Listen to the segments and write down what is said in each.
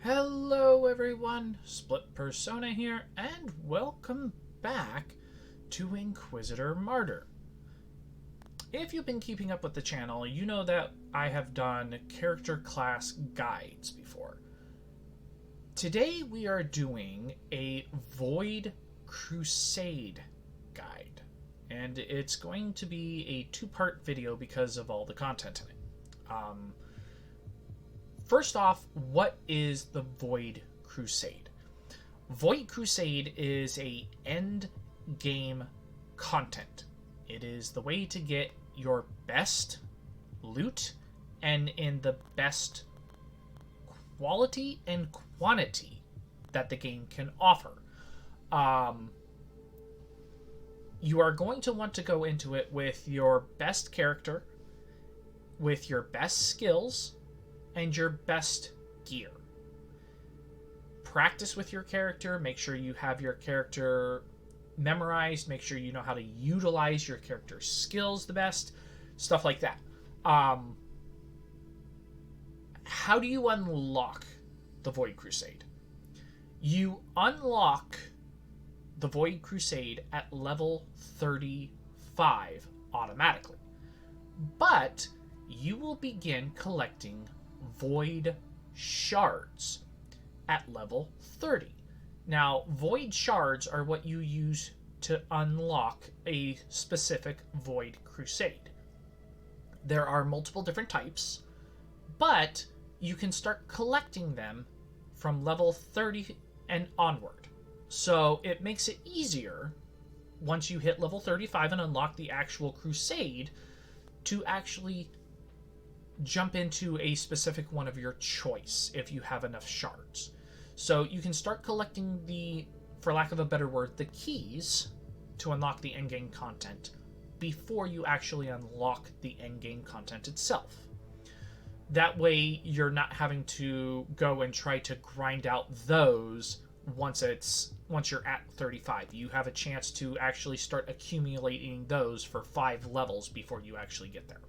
Hello everyone, Split Persona here, and welcome back to Inquisitor Martyr. If you've been keeping up with the channel, you know that I have done character class guides before. Today we are doing a Void Crusade guide, and it's going to be a two-part video because of all the content in it. First off, what is the Void Crusade? Void Crusade is a end game content. It is the way to get your best loot and in the best quality and quantity that the game can offer. You are going to want to go into it with your best character, with your best skills, and your best gear. Practice with your character, make sure you have your character memorized, make sure you know how to utilize your character's skills the best, stuff like that. How do you unlock the Void Crusade? You unlock the Void Crusade at level 35 automatically, but you will begin collecting Void Shards at level 30. Now, Void Shards are what you use to unlock a specific Void Crusade. There are multiple different types, but you can start collecting them from level 30 and onward. So it makes it easier once you hit level 35 and unlock the actual Crusade to actually jump into a specific one of your choice if you have enough shards. So you can start collecting the, for lack of a better word, the keys to unlock the endgame content before you actually unlock the endgame content itself. That way you're not having to go and try to grind out those once you're at 35. You have a chance to actually start accumulating those for 5 levels before you actually get there.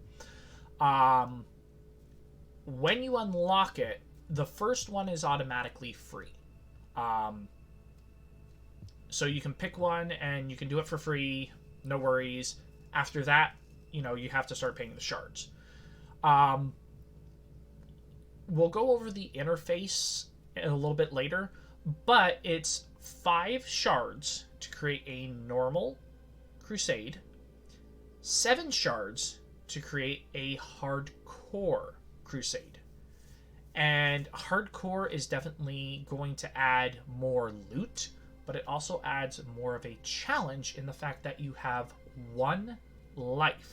When you unlock it, the first one is automatically free. So you can pick one and you can do it for free, no worries. After that, you have to start paying the shards. We'll go over the interface a little bit later, but it's 5 shards to create a normal crusade, 7 shards to create a hardcore crusade. And hardcore is definitely going to add more loot, but it also adds more of a challenge in the fact that you have 1 life.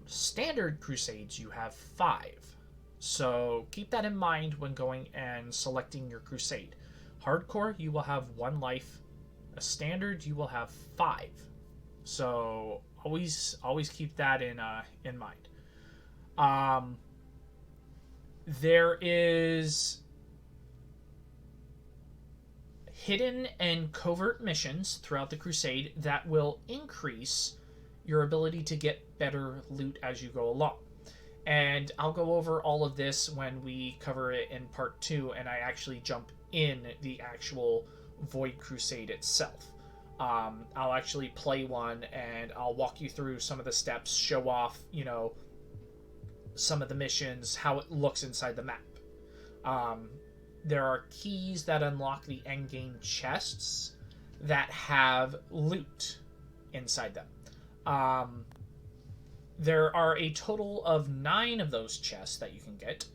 Standard crusades, you have 5. So keep that in mind when going and selecting your crusade. Hardcore, you will have 1 life. A standard, you will have 5. So always keep that in mind. There is hidden and covert missions throughout the crusade that will increase your ability to get better loot as you go along. And I'll go over all of this when we cover it in part 2 and I actually jump in the actual Void Crusade itself. I'll actually play one and I'll walk you through some of the steps, show off, some of the missions, how it looks inside the map. There are keys that unlock the endgame chests that have loot inside them. There are a total of 9 of those chests that you can get,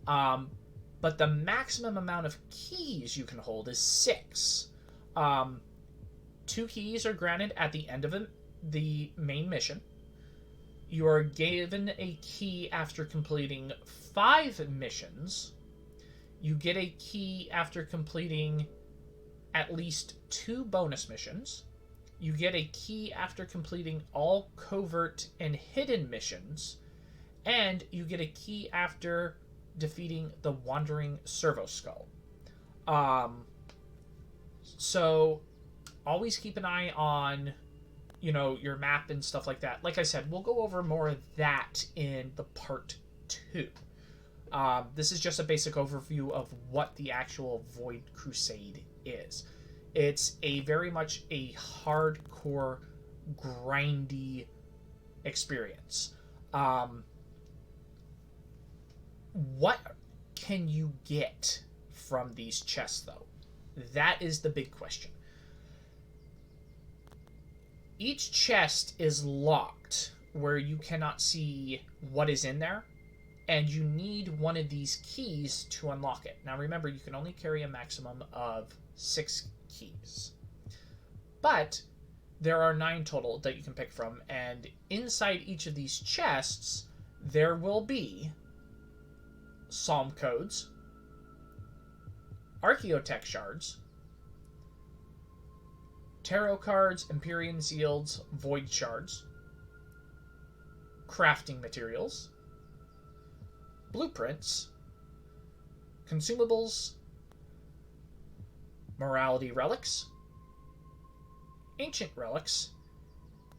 but the maximum amount of keys you can hold is 6. 2 keys are granted at the end of the main mission. You are given a key after completing 5 missions. You get a key after completing at least 2 bonus missions. You get a key after completing all covert and hidden missions. And you get a key after defeating the Wandering Servo Skull. So always keep an eye on your map and stuff like that. Like I said, we'll go over more of that in the part 2. This is just a basic overview of what the actual Void Crusade is. It's very much a hardcore, grindy experience. What can you get from these chests, though? That is the big question. Each chest is locked, where you cannot see what is in there, and you need one of these keys to unlock it. Now remember, you can only carry a maximum of 6 keys. But there are 9 total that you can pick from, and inside each of these chests, there will be Psalm codes, Archaeotech shards, tarot cards, Empyrean seals, void shards, crafting materials, blueprints, consumables, morality relics, ancient relics,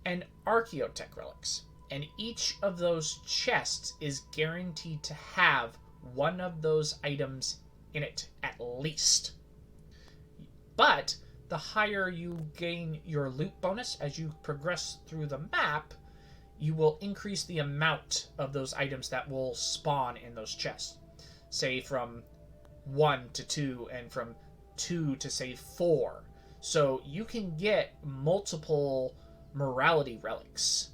and Archaeotech relics. And each of those chests is guaranteed to have one of those items in it, at least. But the higher you gain your loot bonus as you progress through the map, you will increase the amount of those items that will spawn in those chests. Say from 1 to 2, and from 2 to, say, 4. So you can get multiple morality relics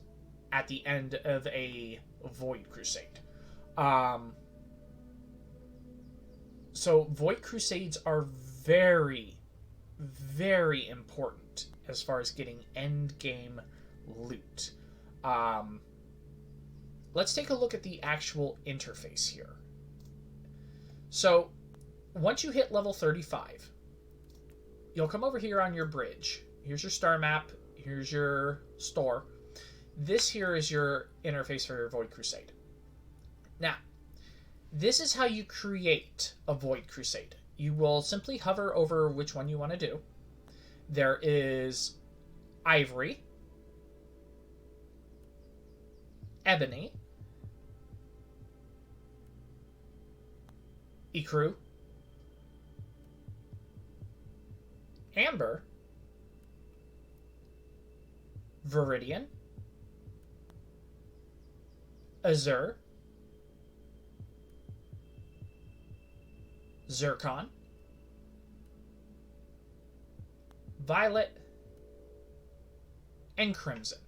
at the end of a Void Crusade. So Void Crusades are very, very important as far as getting end game loot. Let's take a look at the actual interface here. So once you hit level 35, you'll come over here on your bridge. Here's your star map. Here's your store. This here is your interface for your Void Crusade. Now, this is how you create a Void Crusade. You will simply hover over which one you want to do. There is Ivory, Ebony, Ecru, Amber, Viridian, Azure, Zircon, Violet, and Crimson.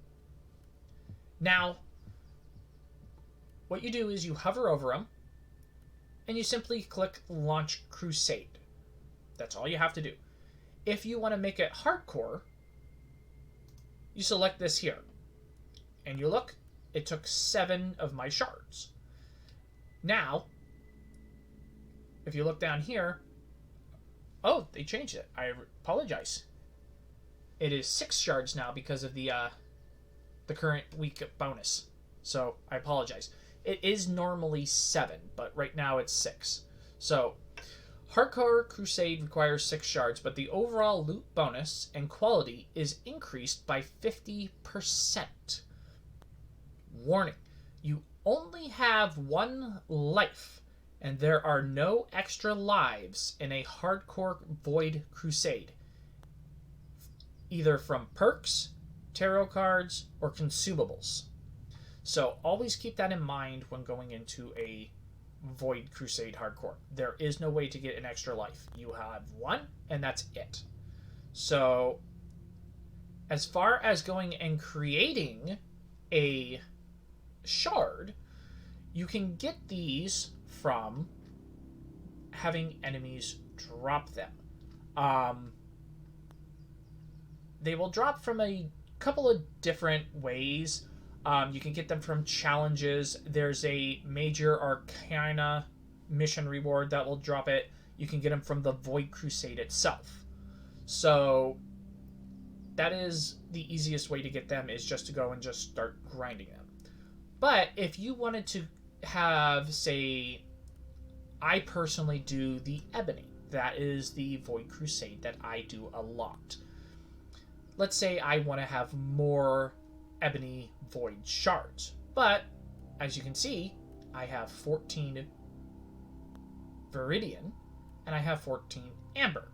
Now, what you do is you hover over them, and you simply click Launch Crusade. That's all you have to do. If you want to make it hardcore, you select this here. And you look, it took 7 of my shards. Now, if you look down here, oh, they changed it. I apologize. It is 6 shards now because of the current week bonus. So, I apologize. It is normally 7, but right now it's 6. So, Hardcore Crusade requires 6 shards, but the overall loot bonus and quality is increased by 50%. Warning, you only have 1 life, and there are no extra lives in a Hardcore Void Crusade, either from perks, tarot cards, or consumables. So always keep that in mind when going into a Void Crusade Hardcore. There is no way to get an extra life. You have 1, and that's it. So, as far as going and creating a shard, you can get these from having enemies drop them. They will drop from a couple of different ways. You can get them from challenges. There's a major Arcana mission reward that will drop it. You can get them from the Void Crusade itself. So that is the easiest way to get them, is just to go and just start grinding them. But if you wanted to have, say, I personally do the Ebony. That is the Void Crusade that I do a lot. Let's say I want to have more Ebony Void Shards. But, as you can see, I have 14 Viridian, and I have 14 Amber.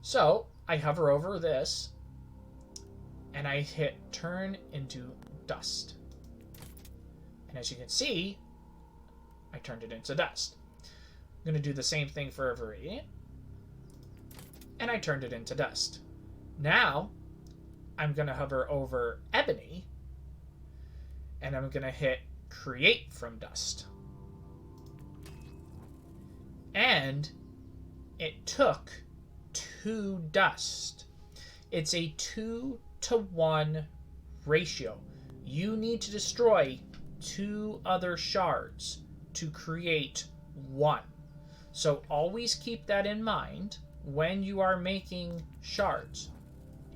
So I hover over this, and I hit turn into dust. And as you can see, I turned it into dust. I'm going to do the same thing for a Viridian, and I turned it into dust. Now, I'm going to hover over Ebony, and I'm going to hit create from dust. And it took 2 dust. It's a 2-to-1 ratio. You need to destroy 2 other shards to create 1. So always keep that in mind when you are making shards.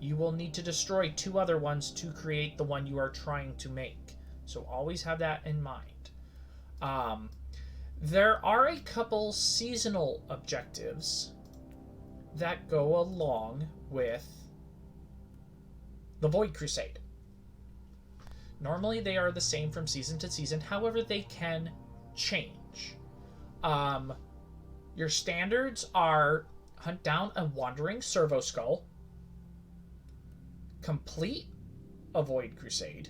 You will need to destroy 2 other ones to create the one you are trying to make. So always have that in mind. There are a couple seasonal objectives that go along with the Void Crusade. Normally they are the same from season to season, however they can change. Your standards are hunt down a wandering servo skull, complete a Void Crusade,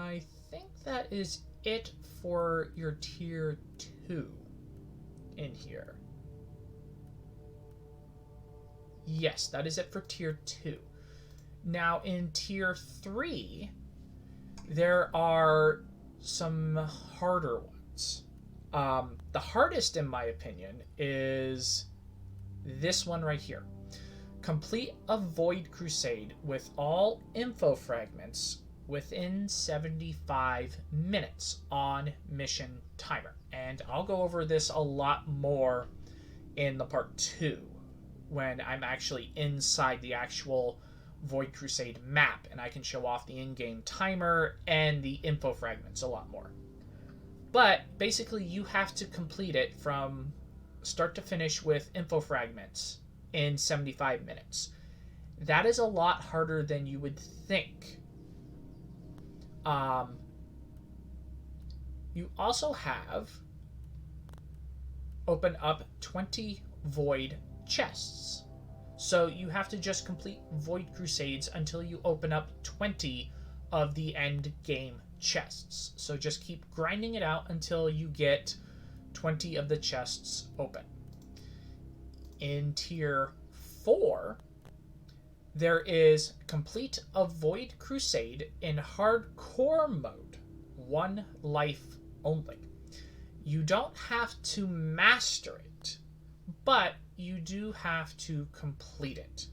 I think that is it for your tier 2 in here. Yes, that is it for tier 2. Now in tier 3, there are some harder ones. The hardest, in my opinion, is this one right here. Complete a Void Crusade with all info fragments within 75 minutes on mission timer. And I'll go over this a lot more in the part 2 when I'm actually inside the actual Void Crusade map and I can show off the in-game timer and the info fragments a lot more. But basically you have to complete it from start to finish with info fragments in 75 minutes. That is a lot harder than you would think. You also have open up 20 void chests. So you have to just complete Void Crusades until you open up 20 of the end game chests. So just keep grinding it out until you get 20 of the chests open. In tier 4, there is complete a Void Crusade in hardcore mode, 1 life only. You don't have to master it, but you do have to complete it.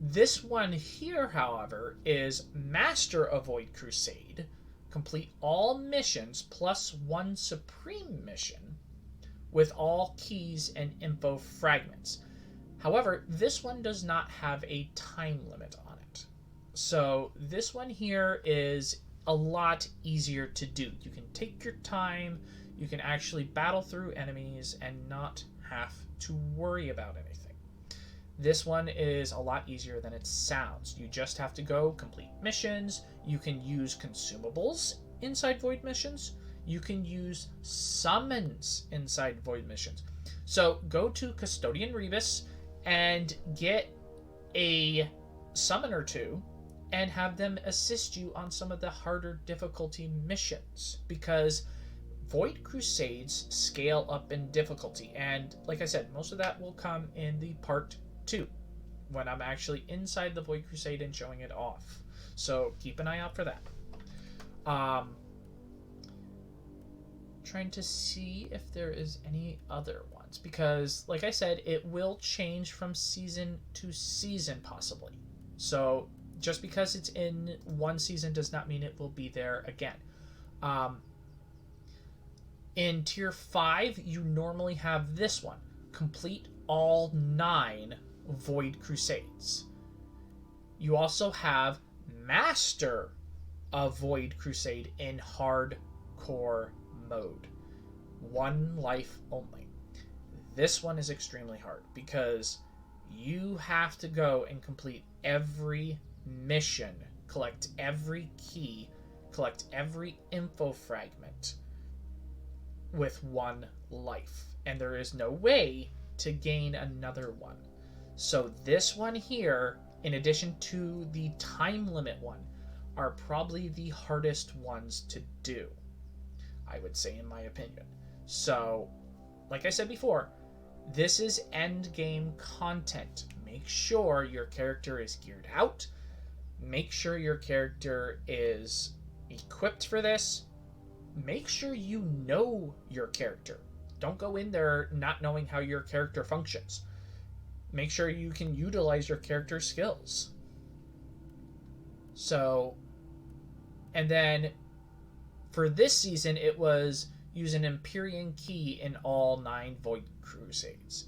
This one here, however, is Master a Void Crusade, complete all missions plus 1 Supreme mission with all keys and info fragments. However, this one does not have a time limit on it. So this one here is a lot easier to do. You can take your time, you can actually battle through enemies and not have to worry about anything. This one is a lot easier than it sounds. You just have to go complete missions. You can use consumables inside Void missions. You can use summons inside Void missions. So go to Custodian Rebus and get a summon or 2 and have them assist you on some of the harder difficulty missions, because Void Crusades scale up in difficulty, and like I said, most of that will come in the part 2 when I'm actually inside the Void Crusade and showing it off. So keep an eye out for that. Trying to see if there is any other ones, because like I said, it will change from season to season possibly. So just because it's in one season does not mean it will be there again. In tier 5, you normally have this one. Complete all 9 Void Crusades. You also have Master a Void Crusade in hardcore mode. 1 life only. This one is extremely hard because you have to go and complete every mission, collect every key, collect every info fragment with 1 life, and there is no way to gain another one. So this one here, in addition to the time limit one, are probably the hardest ones to do, I would say, in my opinion. So, like I said before, this is end game content. Make sure your character is geared out. Make sure your character is equipped for this. Make sure you know your character. Don't go in there not knowing how your character functions. Make sure you can utilize your character's skills. So, and then for this season, it was use an Empyrean key in all 9 Void Crusades.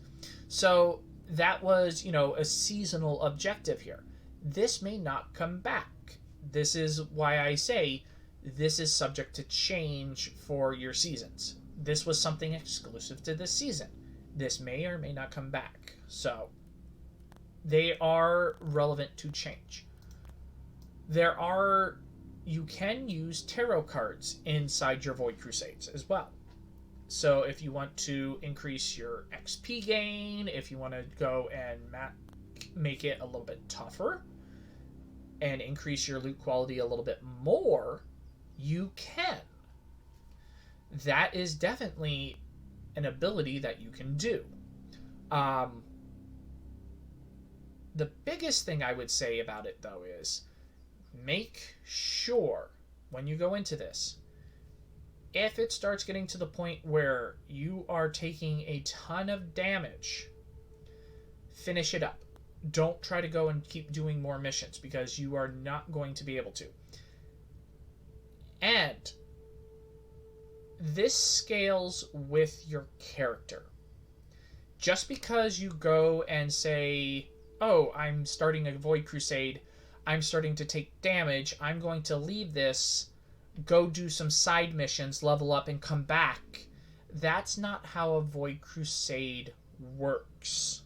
So that was, a seasonal objective here. This may not come back. This is why I say this is subject to change for your seasons. This was something exclusive to this season. This may or may not come back. So they are relevant to change. You can use tarot cards inside your Void Crusades as well. So if you want to increase your XP gain, if you want to go and make it a little bit tougher and increase your loot quality a little bit more, you can. That is definitely an ability that you can do. The biggest thing I would say about it, though, is make sure when you go into this, if it starts getting to the point where you are taking a ton of damage, finish it up. Don't try to go and keep doing more missions, because you are not going to be able to. And this scales with your character. Just because you go and say, oh, I'm starting a Void Crusade, I'm starting to take damage, I'm going to leave this, go do some side missions, level up, and come back. That's not how a Void Crusade works.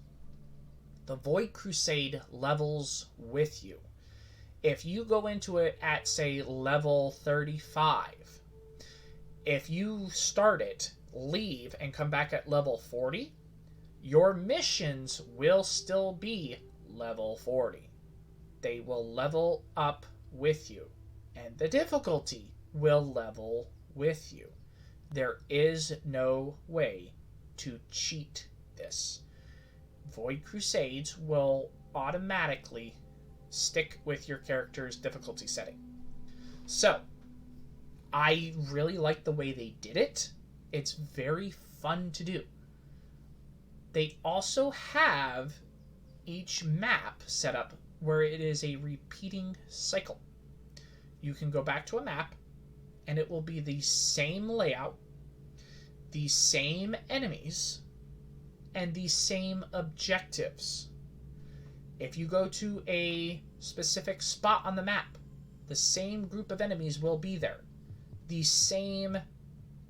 The Void Crusade levels with you. If you go into it at, say, level 35, if you start it, leave, and come back at level 40, your missions will still be level 40. They will level up with you, and the difficulty will level with you. There is no way to cheat this. Void Crusades will automatically stick with your character's difficulty setting. So, I really like the way they did it. It's very fun to do. They also have each map set up where it is a repeating cycle. You can go back to a map, and it will be the same layout, the same enemies, and the same objectives. If you go to a specific spot on the map, the same group of enemies will be there. The same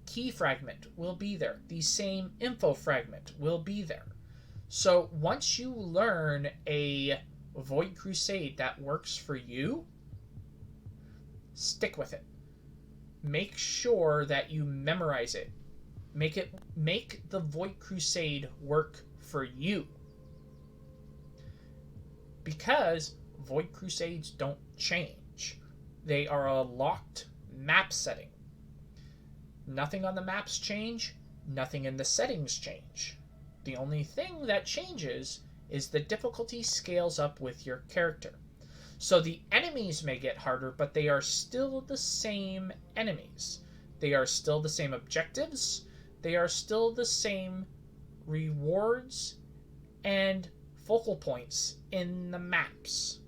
key fragment will be there. The same info fragment will be there. So once you learn a Void Crusade that works for you, stick with it. Make sure that you memorize it. Make the Void Crusade work for you. Because Void Crusades don't change. They are a locked map setting. Nothing on the maps change, nothing in the settings change. The only thing that changes is the difficulty scales up with your character. So the enemies may get harder, but they are still the same enemies. They are still the same objectives. They are still the same rewards and focal points in the maps.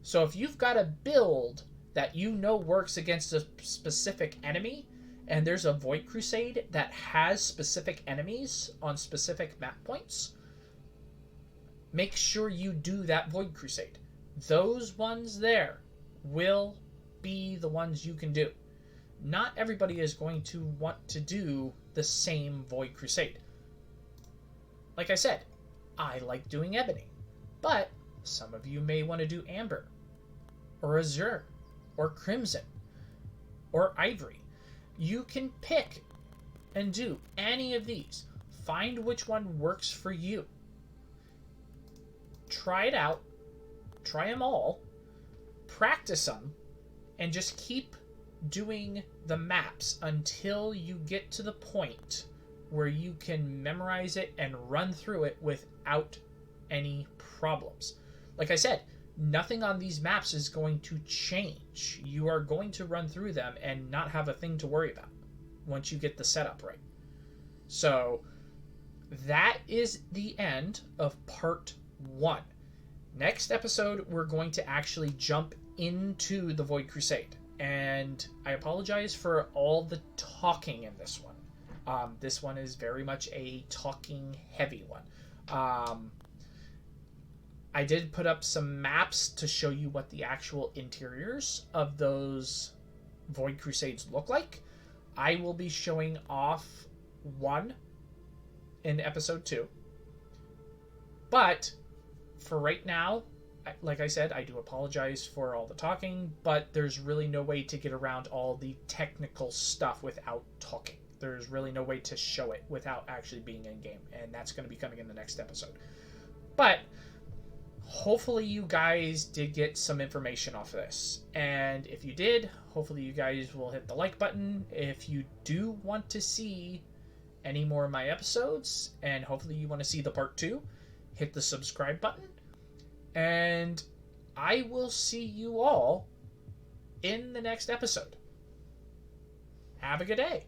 So if you've got a build that you know works against a specific enemy, and there's a Void Crusade that has specific enemies on specific map points, make sure you do that Void Crusade. Those ones there will be the ones you can do. Not everybody is going to want to do the same Void Crusade. Like I said, I like doing Ebony, but some of you may want to do Amber, or Azure, or Crimson. or ivory. You can pick and do any of these. Find which one works for you. Try it out. Try them all. Practice them. And just keep doing the maps until you get to the point where you can memorize it and run through it without any problems. Like I said, nothing on these maps is going to change. You are going to run through them and not have a thing to worry about once you get the setup right. So that is the end of part 1. Next episode, we're going to actually jump into the Void Crusade. And I apologize for all the talking in this one. This one is very much a talking heavy one. I did put up some maps to show you what the actual interiors of those Void Crusades look like. I will be showing off one in episode 2. But for right now, like I said, I do apologize for all the talking, but there's really no way to get around all the technical stuff without talking. There's really no way to show it without actually being in game, and that's going to be coming in the next episode. But hopefully you guys did get some information off of this, and if you did, hopefully you guys will hit the like button. If you do want to see any more of my episodes, and hopefully you want to see the part 2, hit the subscribe button, and I will see you all in the next episode. Have a good day.